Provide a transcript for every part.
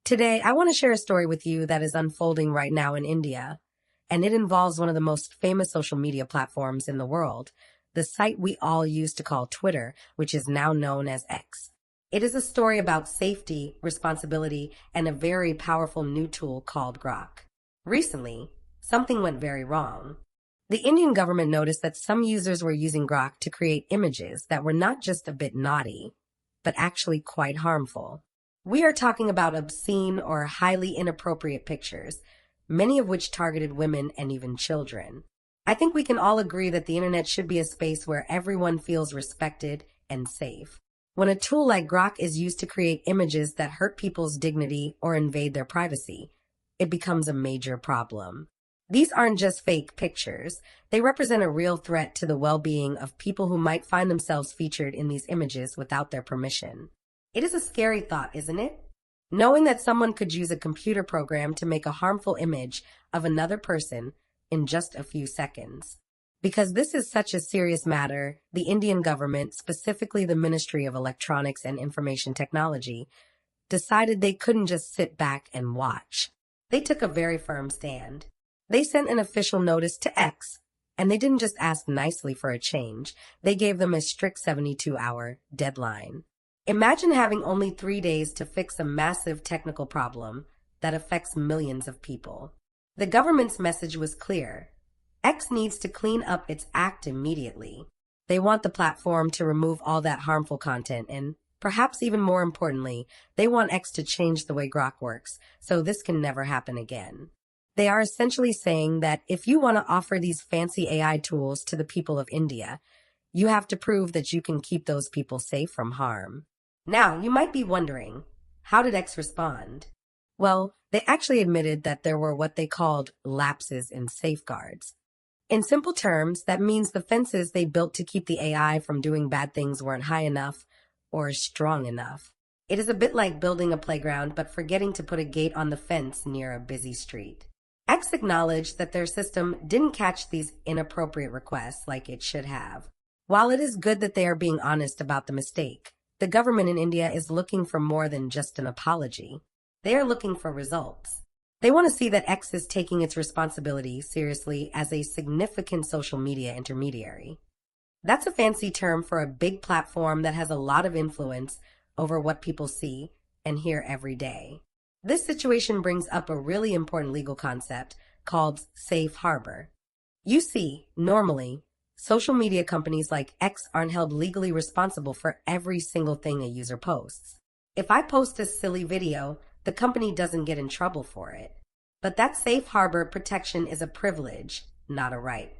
Today, I want to share a story with you that is unfolding right now in India, and it involves one of the most famous social media platforms in the world, the site we all used to call Twitter, which is now known as X. It is a story about safety, responsibility, and a very powerful new tool called Grok. Recently, something went very wrong. The Indian government noticed that some users were using Grok to create images that were not just a bit naughty, but actually quite harmful. We are talking about obscene or highly inappropriate pictures, many of which targeted women and even children. I think we can all agree that the internet should be a space where everyone feels respected and safe. When a tool like Grok is used to create images that hurt people's dignity or invade their privacy, it becomes a major problem. These aren't just fake pictures. They represent a real threat to the well-being of people who might find themselves featured in these images without their permission. It is a scary thought, isn't it? Knowing that someone could use a computer program to make a harmful image of another person in just a few seconds. Because this is such a serious matter, the Indian government, specifically the Ministry of Electronics and Information Technology, decided they couldn't just sit back and watch. They took a very firm stand. They sent an official notice to X, and they didn't just ask nicely for a change. They gave them a strict 72-hour deadline. Imagine having only 3 days to fix a massive technical problem that affects millions of people. The government's message was clear. X needs to clean up its act immediately. They want the platform to remove all that harmful content and, perhaps even more importantly, they want X to change the way Grok works so this can never happen again. They are essentially saying that if you want to offer these fancy AI tools to the people of India, you have to prove that you can keep those people safe from harm. Now, you might be wondering, how did X respond? Well, they actually admitted that there were what they called lapses in safeguards. In simple terms, that means the fences they built to keep the AI from doing bad things weren't high enough or strong enough. It is a bit like building a playground but forgetting to put a gate on the fence near a busy street. X acknowledged that their system didn't catch these inappropriate requests like it should have. While it is good that they are being honest about the mistake, the government in India is looking for more than just an apology. They are looking for results. They want to see that X is taking its responsibility seriously as a significant social media intermediary. That's a fancy term for a big platform that has a lot of influence over what people see and hear every day. This situation brings up a really important legal concept called safe harbor. You see, normally, social media companies like X aren't held legally responsible for every single thing a user posts. If I post a silly video, the company doesn't get in trouble for it. But that safe harbor protection is a privilege, not a right.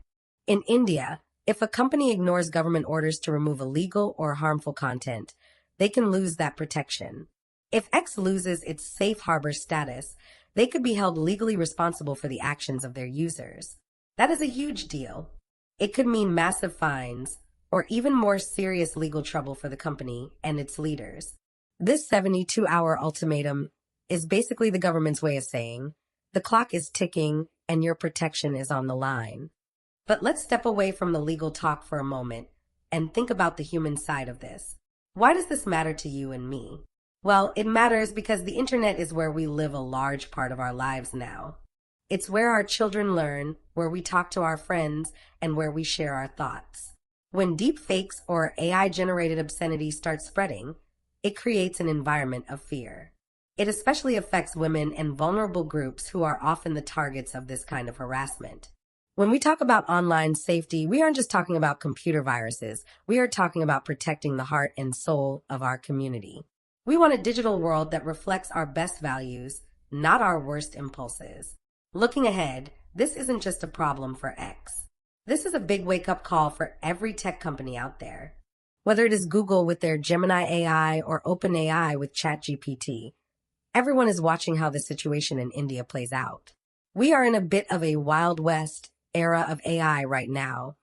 In India, if a company ignores government orders to remove illegal or harmful content, they can lose that protection. If X loses its safe harbor status, they could be held legally responsible for the actions of their users. That is a huge deal. It could mean massive fines or even more serious legal trouble for the company and its leaders. This 72-hour ultimatum is basically the government's way of saying, the clock is ticking and your protection is on the line. But let's step away from the legal talk for a moment and think about the human side of this. Why does this matter to you and me? Well, it matters because the internet is where we live a large part of our lives now. It's where our children learn, where we talk to our friends, and where we share our thoughts. When deep fakes or AI-generated obscenity start spreading, it creates an environment of fear. It especially affects women and vulnerable groups who are often the targets of this kind of harassment. When we talk about online safety, we aren't just talking about computer viruses. We are talking about protecting the heart and soul of our community. We want a digital world that reflects our best values, not our worst impulses. Looking ahead, this isn't just a problem for X. This is a big wake-up call for every tech company out there. Whether it is Google with their Gemini AI or OpenAI with ChatGPT, everyone is watching how the situation in India plays out. We are in a bit of a Wild West era of AI right now,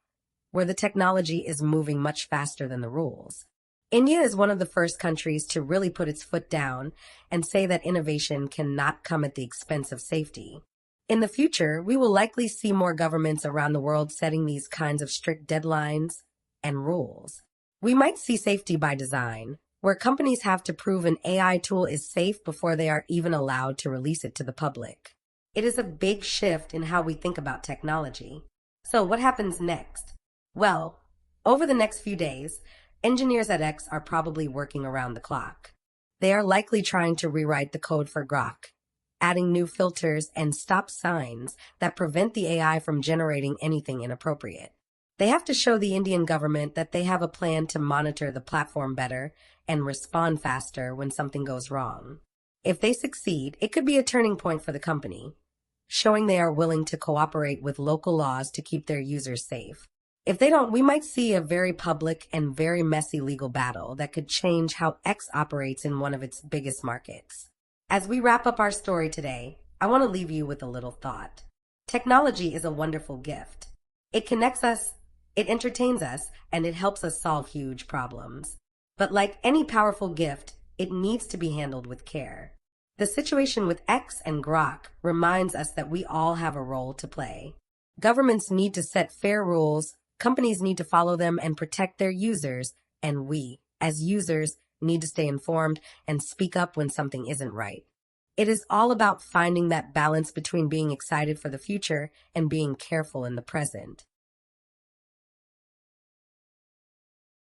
where the technology is moving much faster than the rules. India is one of the first countries to really put its foot down and say that innovation cannot come at the expense of safety. In the future, we will likely see more governments around the world setting these kinds of strict deadlines and rules. We might see safety by design, where companies have to prove an AI tool is safe before they are even allowed to release it to the public. It is a big shift in how we think about technology. So what happens next? Well, over the next few days, engineers at X are probably working around the clock. They are likely trying to rewrite the code for Grok, adding new filters and stop signs that prevent the AI from generating anything inappropriate. They have to show the Indian government that they have a plan to monitor the platform better and respond faster when something goes wrong. If they succeed, it could be a turning point for the company, showing they are willing to cooperate with local laws to keep their users safe. If they don't, we might see a very public and very messy legal battle that could change how X operates in one of its biggest markets. As we wrap up our story today, I want to leave you with a little thought. Technology is a wonderful gift. It connects us, it entertains us, and it helps us solve huge problems. But like any powerful gift, it needs to be handled with care. The situation with X and Grok reminds us that we all have a role to play. Governments need to set fair rules, companies need to follow them and protect their users, and we, as users, need to stay informed and speak up when something isn't right. It is all about finding that balance between being excited for the future and being careful in the present.